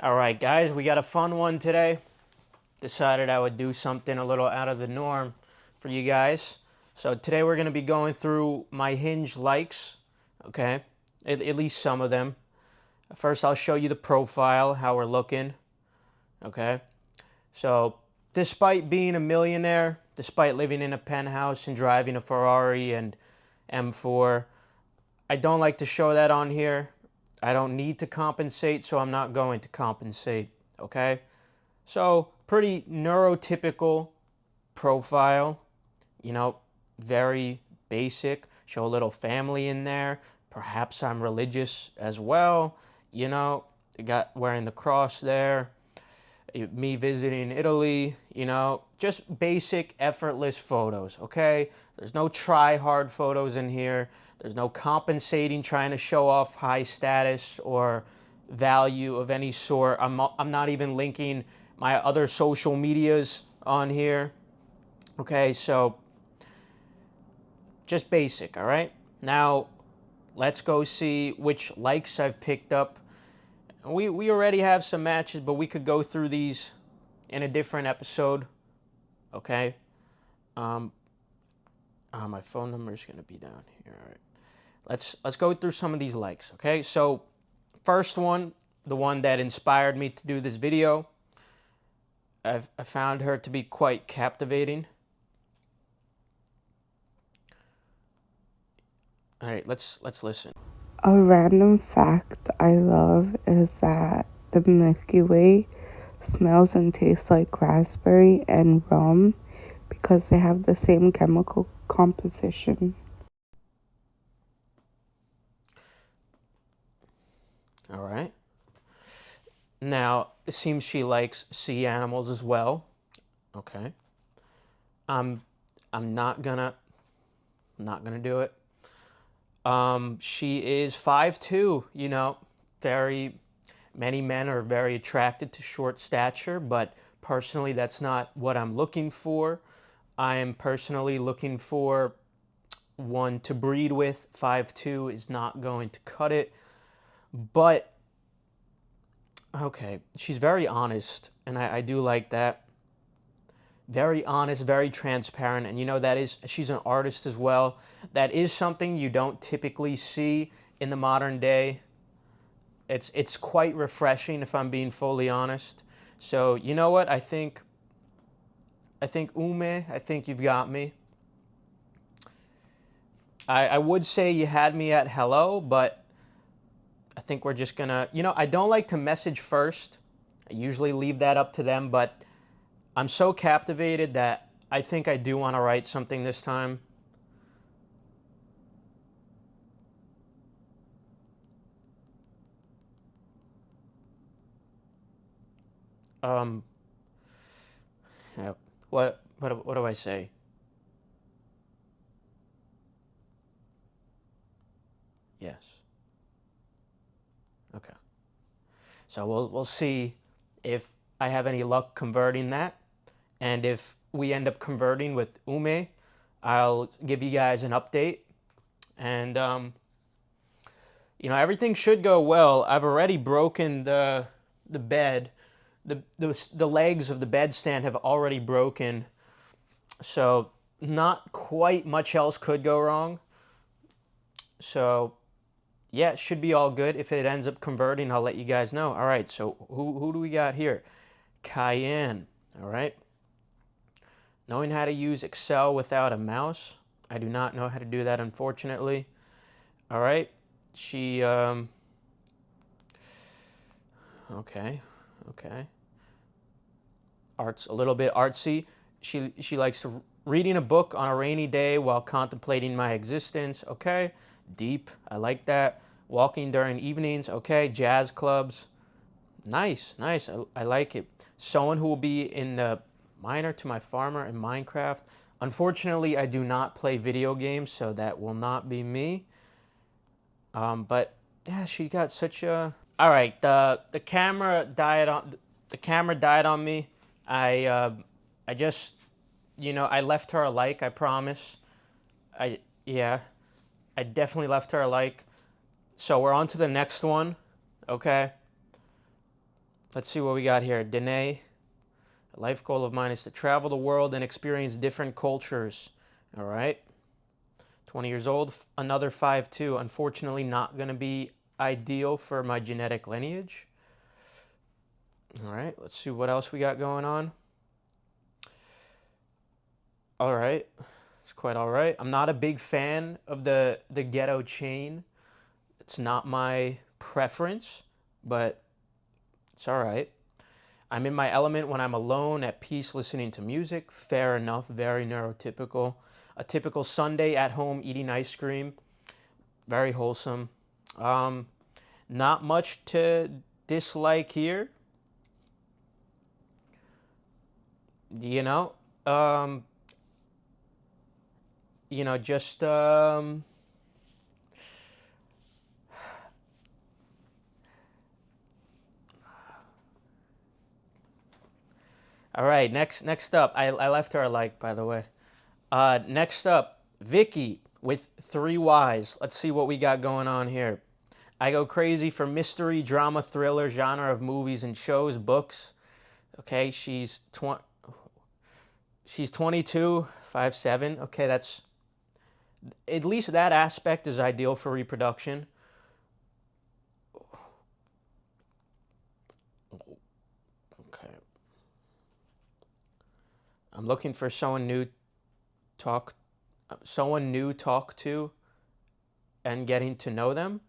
All right, guys, we got a fun one today. Decided I would do something a little out of the norm for you guys. So today we're going to be going through my Hinge likes, okay? At least some of them. First, I'll show you the profile, how we're looking, okay? So despite being a millionaire, despite living in a penthouse and driving a Ferrari and M4, I don't like to show that on here. I don't need to compensate, so I'm not going to compensate, okay? So, pretty neurotypical profile, very basic. Show a little family in there. Perhaps I'm religious as well. Got wearing the cross there. Me visiting Italy, just basic, effortless photos, okay? There's no try-hard photos in here. There's no compensating, trying to show off high status or value of any sort. I'm not even linking my other social medias on here, okay? So, just basic, all right? Now, let's go see which likes I've picked up. We already have some matches, but we could go through these in a different episode, okay? My phone number is going to be down here, all right? Let's go through some of these likes, okay? So, first one, the one that inspired me to do this video, I found her to be quite captivating. All right, let's listen. A random fact I love is that the Milky Way smells and tastes like raspberry and rum because they have the same chemical composition. All right. Now, it seems she likes sea animals as well. Okay. I'm not gonna do it. She is 5'2", very many men are very attracted to short stature, but personally that's not what I'm looking for. I am personally looking for one to breed with. 5'2" is not going to cut it. But okay, she's very honest, and I do like that. Very honest, very transparent, and she's an artist as well. That is something you don't typically see in the modern day. It's quite refreshing, if I'm being fully honest. So you know what? I think Ume, I think you've got me. I would say you had me at hello, but I think we're just gonna, I don't like to message first. I usually leave that up to them, but I'm so captivated that I think I do want to write something this time. Um, yeah, what do I say? Yes. Okay. So we'll see if I have any luck converting that, and if we end up converting with Ume, I'll give you guys an update, and everything should go well. I've already broken the bed, the legs of the bed stand have already broken, so not quite much else could go wrong. So yeah, it should be all good. If it ends up converting, I'll let you guys know. All right, so who do we got here? Cayenne, all right. Knowing how to use Excel without a mouse. I do not know how to do that, unfortunately. All right, she, okay. Art's a little bit artsy. She likes reading a book on a rainy day while contemplating my existence. Okay, deep. I like that. Walking during evenings. Okay, jazz clubs. Nice. I like it. Someone who will be in the miner to my farmer in Minecraft. Unfortunately, I do not play video games, so that will not be me. But yeah, she got such a. All right, the camera died on me. I just, I left her a like, I promise. Yeah, I definitely left her a like. So we're on to the next one, okay? Let's see what we got here. Danae, a life goal of mine is to travel the world and experience different cultures. All right. 20 years old, another 5'2". Unfortunately, not going to be ideal for my genetic lineage. All right, let's see what else we got going on. All right, it's quite all right. I'm not a big fan of the ghetto chain. It's not my preference, but it's all right. I'm in my element when I'm alone, at peace, listening to music. Fair enough, very neurotypical. A typical Sunday at home eating ice cream. Very wholesome. Not much to dislike here. You know, um, just all right. Next up, I left her a like, by the way. Next up, Vicky with 3 Ys. Let's see what we got going on here. I go crazy for mystery, drama, thriller, genre of movies and shows, books. Okay, she's 22, 5'7". Okay, that's at least that aspect is ideal for reproduction. Okay. I'm looking for talk someone new talk to and getting to know them.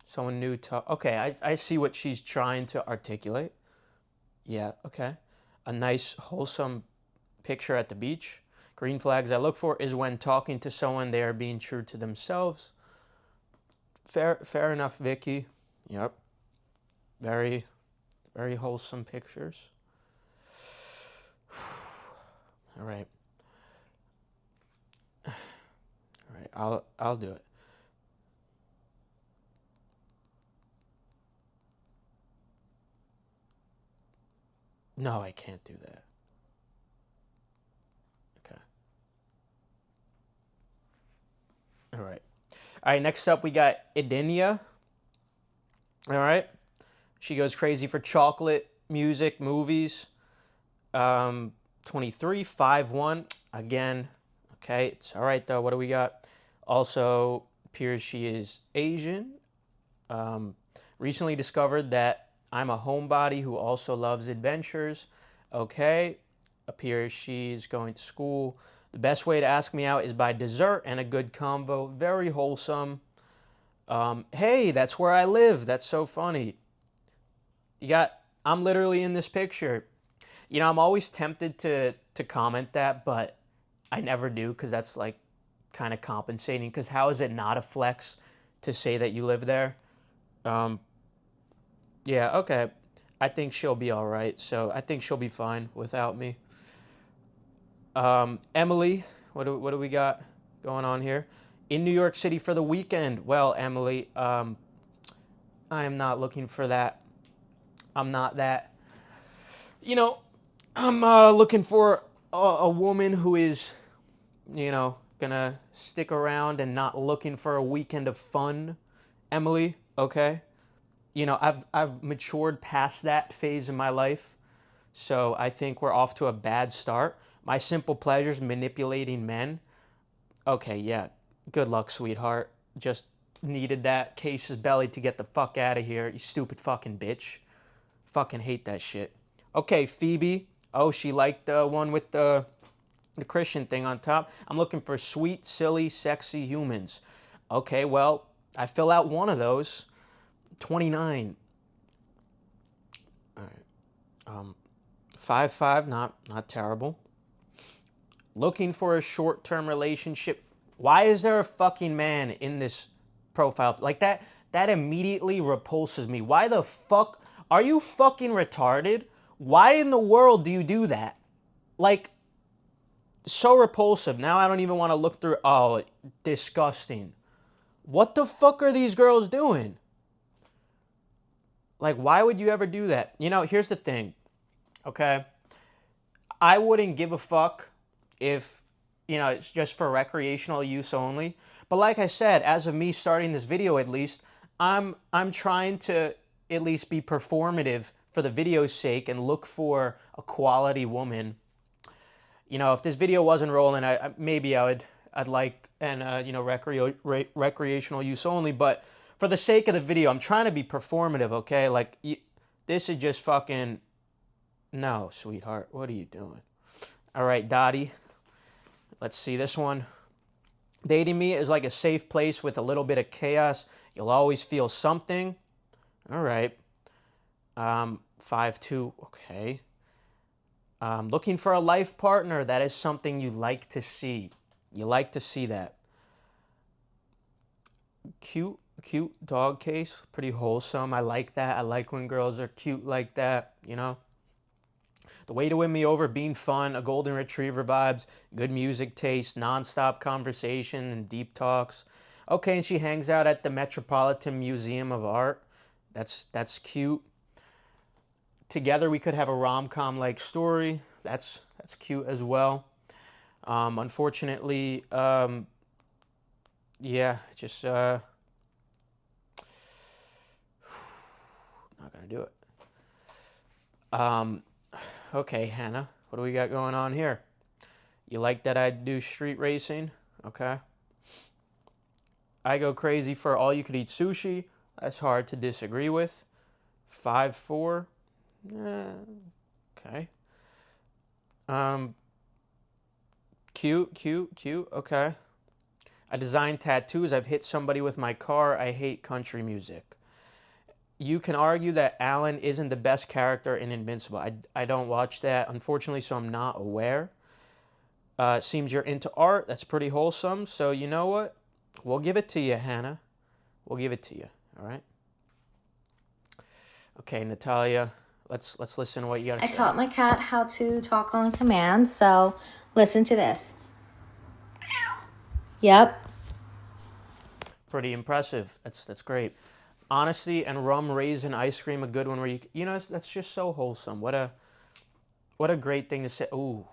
Someone new talk. Okay, I see what she's trying to articulate. Yeah, okay. A nice wholesome picture at the beach. Green flags I look for is when talking to someone they are being true to themselves. Fair enough, Vicky. Yep. Very very wholesome pictures. All right. All right, I'll do it. No, I can't do that. Okay. All right. All right, next up we got Edenia. All right. She goes crazy for chocolate, music, movies. 23, 5'1". Again, okay, it's all right though. What do we got? Also appears she is Asian. Recently discovered that I'm a homebody who also loves adventures. Okay, appears she's going to school. The best way to ask me out is by dessert and a good combo. Very wholesome. Hey, that's where I live. That's so funny. I'm literally in this picture. I'm always tempted to comment that, but I never do because that's like kind of compensating. Because how is it not a flex to say that you live there? Um, yeah, okay. I think she'll be all right. So I think she'll be fine without me. Emily, what do we got going on here? In New York City for the weekend. Well, Emily, I am not looking for that. I'm not that. You know, I'm looking for a woman who is, gonna stick around and not looking for a weekend of fun. Emily, okay? I've matured past that phase in my life, so I think we're off to a bad start. My simple pleasures, manipulating men. Okay, yeah, good luck, sweetheart. Just needed that case's belly to get the fuck out of here, you stupid fucking bitch. Fucking hate that shit. Okay, Phoebe. Oh, she liked the one with the Christian thing on top. I'm looking for sweet, silly, sexy humans. Okay, well, I fill out one of those. 29. All right. 5'5", not terrible. Looking for a short-term relationship. Why is there a fucking man in this profile? Like that immediately repulses me. Why the fuck are you fucking retarded? Why in the world do you do that? Like, so repulsive. Now I don't even want to look through. Oh, disgusting. What the fuck are these girls doing? Like, why would you ever do that? Here's the thing, okay? I wouldn't give a fuck if, it's just for recreational use only. But like I said, as of me starting this video at least, I'm trying to at least be performative for the video's sake and look for a quality woman. You know, if this video wasn't rolling, maybe I'd like and recreational use only. But for the sake of the video, I'm trying to be performative, okay? Like this is just fucking no, sweetheart. What are you doing? All right, Dottie. Let's see this one. Dating me is like a safe place with a little bit of chaos. You'll always feel something. All right. 5'2", okay. Looking for a life partner. That is something you like to see. You like to see that. Cute dog case. Pretty wholesome. I like that. I like when girls are cute like that, you know. The way to win me over, being fun, a golden retriever vibes, good music taste, nonstop conversation and deep talks. Okay, and she hangs out at the Metropolitan Museum of Art. That's cute. Together we could have a rom-com like story. That's cute as well. Unfortunately, yeah, just not gonna do it. Okay, Hannah, what do we got going on here? You like that I do street racing? Okay. I go crazy for all you could eat sushi. That's hard to disagree with. 5'4". Okay. Cute. Okay. I design tattoos. I've hit somebody with my car. I hate country music. You can argue that Alan isn't the best character in Invincible. I don't watch that, unfortunately, so I'm not aware. Seems you're into art. That's pretty wholesome. So you know what? We'll give it to you, Hannah. We'll give it to you. All right. Okay, Natalia. Let's listen to what you got to say. I taught my cat how to talk on command, so listen to this. Yep. Pretty impressive. That's great. Honesty and rum raisin ice cream, a good one where you know that's just so wholesome. What a great thing to say. Ooh.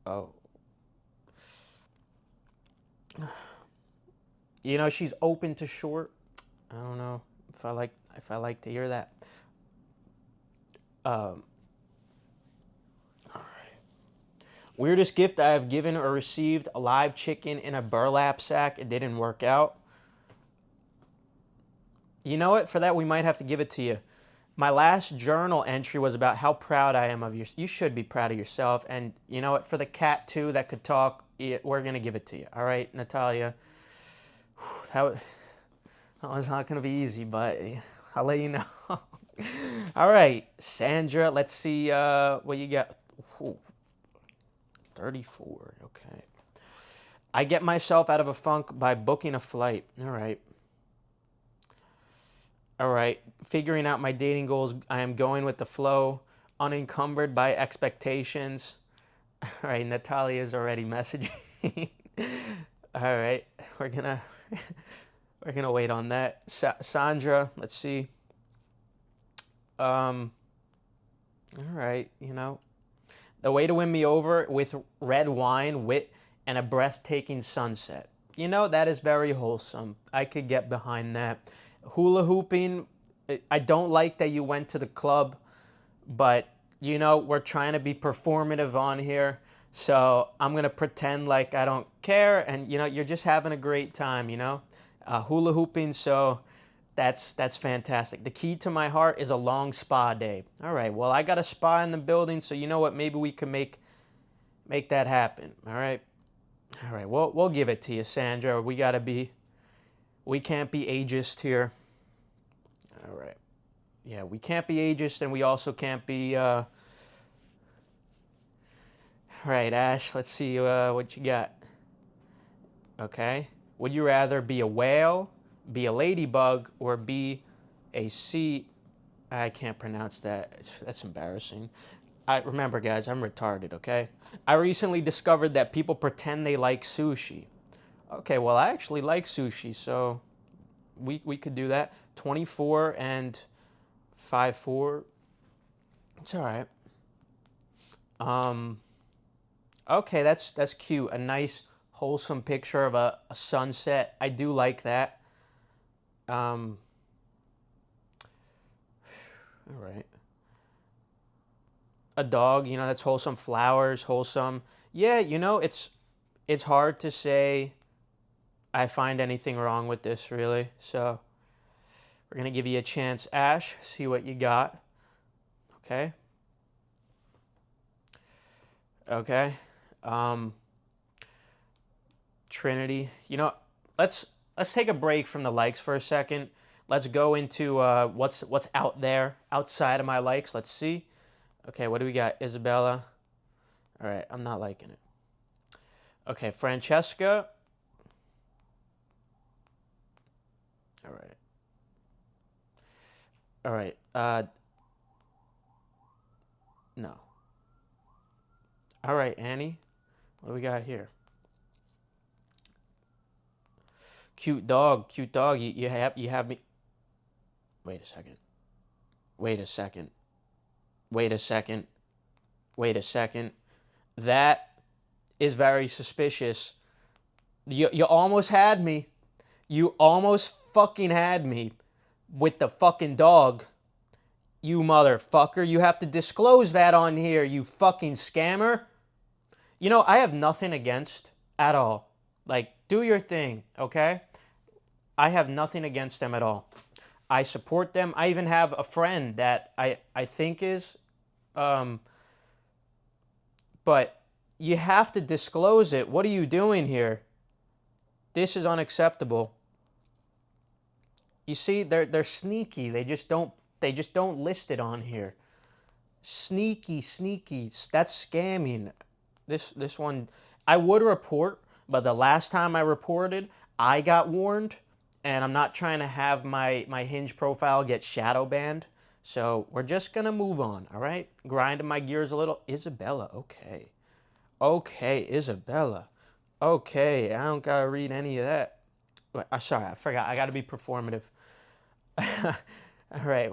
Oh. You know, she's open to short. I don't know if I like to hear that. All right. Weirdest gift I have given or received: a live chicken in a burlap sack. It didn't work out. You know what? For that, we might have to give it to you. My last journal entry was about how proud I am of you. You should be proud of yourself. And you know what? For the cat, too, that could talk, we're going to give it to you. All right, Natalia? That was not going to be easy, but I'll let you know. All right, Sandra, let's see what you got. Ooh, 34, okay. I get myself out of a funk by booking a flight. All right. All right, figuring out my dating goals. I am going with the flow, unencumbered by expectations. All right, Natalia's already messaging. All right, we're gonna wait on that. Sandra, let's see. All right, you know, the way to win me over with red wine, wit, and a breathtaking sunset. You know, that is very wholesome. I could get behind that. Hula hooping, I don't like that you went to the club, but, you know, we're trying to be performative on here, so I'm going to pretend like I don't care, and, you know, you're just having a great time, you know? Hula hooping, so that's fantastic. The key to my heart is a long spa day. All right, well, I got a spa in the building, so you know what? Maybe we can make that happen, all right? All right, we'll give it to you, Sandra. We can't be ageist here. All right. Yeah, we can't be ageist, and we also can't be, All right, Ash, let's see what you got. Okay. Would you rather be a whale, be a ladybug, or be a sea... I can't pronounce that. That's embarrassing. Remember, guys, I'm retarded, okay? I recently discovered that people pretend they like sushi. Okay, well, I actually like sushi, so we could do that. 24 and 5'4". It's all right. Okay, that's cute. A nice wholesome picture of a sunset. I do like that. All right. A dog, that's wholesome. Flowers, wholesome. Yeah, it's hard to say I find anything wrong with this, really. So we're going to give you a chance, Ash. See what you got. Okay. Okay. Um, Trinity. Let's take a break from the likes for a second. Let's go into what's out there outside of my likes. Let's see. Okay, what do we got? Isabella. All right, I'm not liking it. Okay, Francesca. All right. All right. No. All right, Annie. What do we got here? Cute dog. Cute dog. You have me. Wait a second. Wait a second. Wait a second. Wait a second. That is very suspicious. You almost had me. You almost fucking had me with the fucking dog. You motherfucker. You have to disclose that on here, you fucking scammer. I have nothing against at all. Like, do your thing, okay? I have nothing against them at all. I support them. I even have a friend that I think is, but you have to disclose it. What are you doing here? This is unacceptable. You see, they're sneaky. They just don't list it on here. Sneaky. That's scamming. This one I would report, but the last time I reported, I got warned, and I'm not trying to have my Hinge profile get shadow banned. So we're just gonna move on, all right? Grinding my gears a little. Isabella, okay. Okay, Isabella. Okay, I don't gotta read any of that. Wait, sorry, I forgot. I gotta be performative. All right,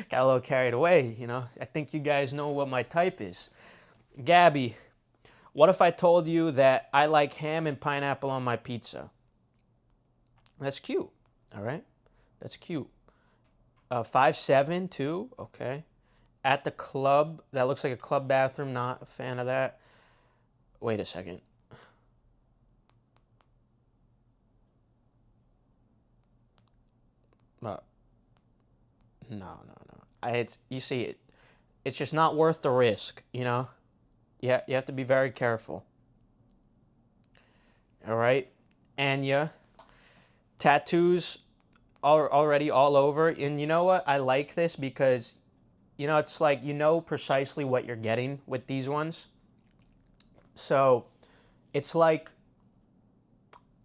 got a little carried away, I think you guys know what my type is. Gabby, what if I told you that I like ham and pineapple on my pizza? That's cute, all right? That's cute. 5'7", too, okay. At the club, that looks like a club bathroom, not a fan of that. Wait a second. No. You see, it's just not worth the risk, Yeah, you have to be very careful. All right, Anya, tattoos already all over, and you know what? I like this because, it's like precisely what you're getting with these ones. So, it's like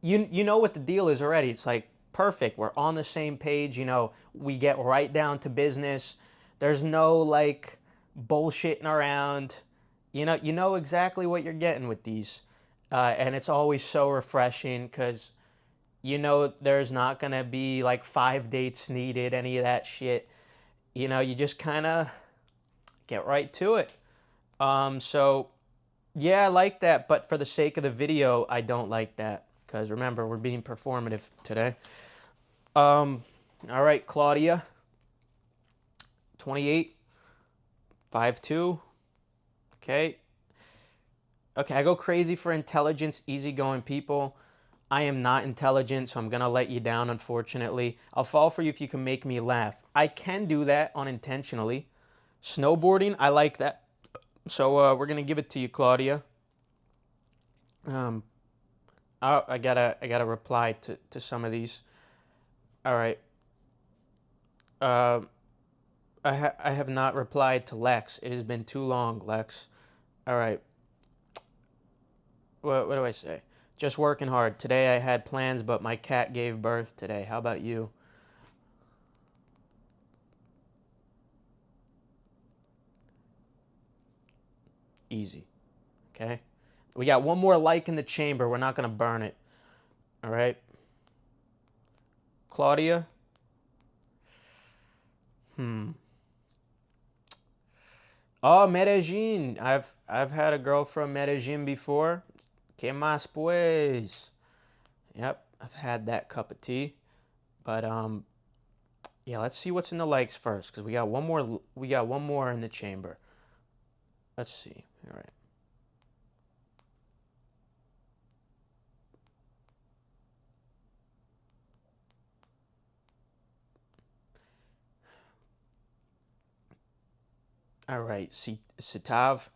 you know what the deal is already. It's like perfect. We're on the same page. We get right down to business. There's no like bullshitting around. You know exactly what you're getting with these, and it's always so refreshing because there's not gonna be like 5 dates needed, any of that shit. You just kind of get right to it. So yeah, I like that, but for the sake of the video, I don't like that because remember we're being performative today. All right, Claudia. 28, 5'2". Okay. Okay, I go crazy for intelligence, easygoing people. I am not intelligent, so I'm going to let you down, unfortunately. I'll fall for you if you can make me laugh. I can do that unintentionally. Snowboarding, I like that. So we're going to give it to you, Claudia. I gotta reply to some of these. All right. I have not replied to Lex. It has been too long, Lex. All right. What do I say? Just working hard. Today I had plans, but my cat gave birth today. How about you? Easy. Okay? We got one more like in the chamber. We're not going to burn it. All right? Claudia? Oh, Medellin. I've had a girl from Medellin before. ¿Qué más pues? Yep, I've had that cup of tea. But yeah, let's see what's in the likes first, because we got one more. We got one more in the chamber. Let's see. All right. All right. Sitav.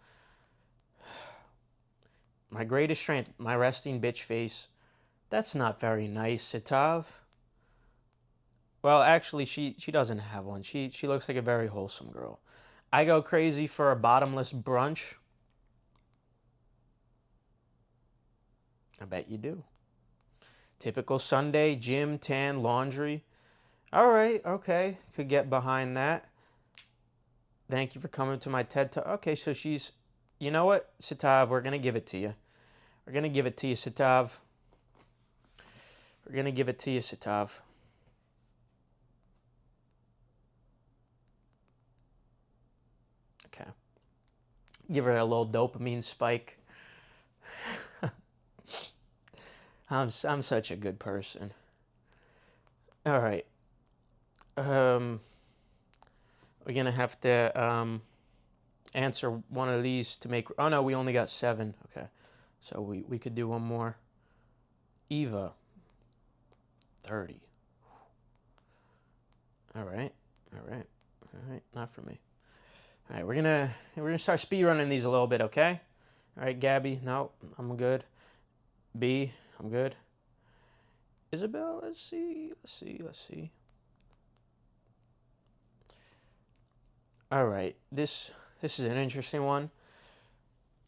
My greatest strength, my resting bitch face. That's not very nice, Sitav. Well, actually, she doesn't have one. She looks like a very wholesome girl. I go crazy for a bottomless brunch. I bet you do. Typical Sunday, gym, tan, laundry. All right, okay. Could get behind that. Thank you for coming to my TED Talk. Okay, so she's, you know what, Sitav, we're going to give it to you. We're going to give it to you, Sitav. We're going to give it to you, Sitav. Okay. Give her a little dopamine spike. I'm such a good person. All right. We're gonna have to answer one of these to make. Oh no, we only got 7. Okay, so we could do one more. Eva, 30. All right, all right, all right. Not for me. All right, we're gonna start speed running these a little bit. Okay. All right, Gabby. No, I'm good. B, I'm good. Isabel, let's see. All right, this is an interesting one.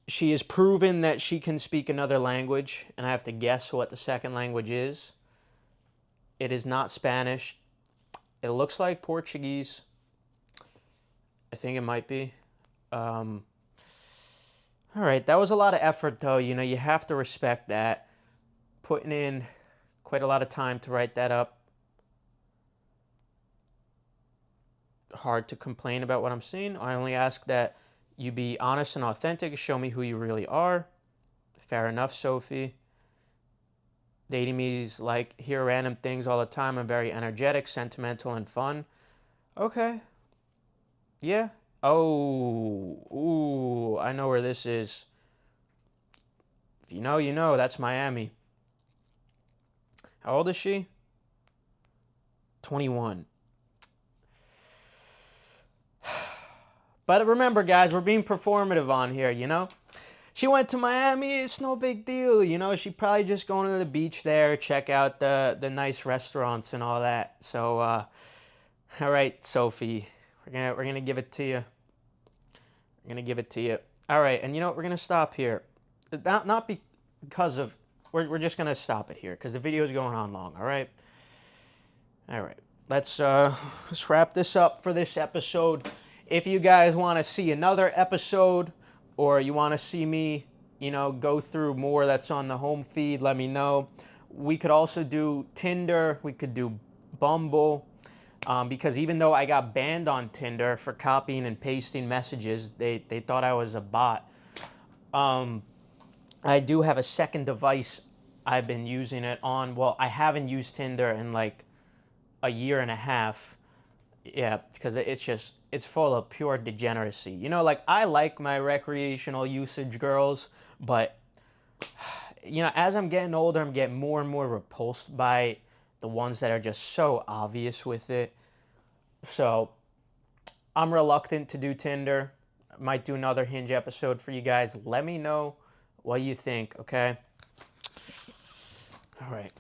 She has proven that she can speak another language, and I have to guess what the second language is. It is not Spanish. It looks like Portuguese. I think it might be. All right, that was a lot of effort, though. You know, you have to respect that. Putting in quite a lot of time to write that up. Hard to complain about what I'm seeing. I only ask that you be honest and authentic. Show me who you really are. Fair enough, Sophie. Dating me is like hear random things all the time. I'm very energetic, sentimental, and fun. Okay. Yeah. Oh. Ooh. I know where this is. If you know, you know. That's Miami. How old is she? 21. But remember, guys, we're being performative on here, you know? She went to Miami, it's no big deal, you know? She probably just going to the beach there, check out the nice restaurants and all that. So, all right, Sophie, we're gonna give it to you. We're gonna give it to you. All right, and you know what? We're gonna stop here. Not because of, we're just gonna stop it here because the video is going on long, all right? All right, let's wrap this up for this episode. If you guys want to see another episode or you want to see me, you know, go through more that's on the home feed, let me know. We could also do Tinder. We could do Bumble. Because even though I got banned on Tinder for copying and pasting messages, they thought I was a bot. I do have a second device I've been using it on. Well, I haven't used Tinder in like a year and a half. Yeah, because it's full of pure degeneracy. You know, like I like my recreational usage girls, but you know, as I'm getting older, I'm getting more and more repulsed by the ones that are just so obvious with it. So I'm reluctant to do Tinder. I might do another Hinge episode for you guys. Let me know what you think, okay? All right.